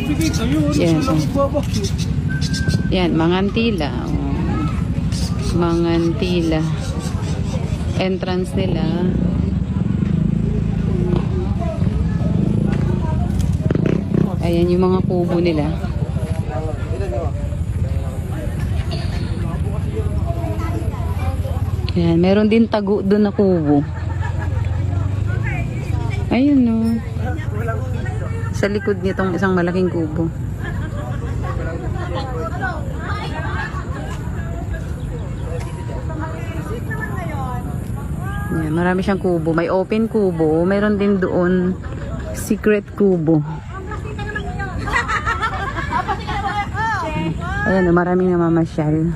Bigay kayo. Yan. Wala akong babakit. Yan, Mangantila. Mangantila. Entrance nila. Ayan yung mga kubo nila. Ayan, meron din tago doon na kubo. Ayun no. Sa likod nitong isang malaking kubo. Ayan, marami siyang kubo. May open kubo. Meron din doon secret kubo. Ayan, maraming namamasyal.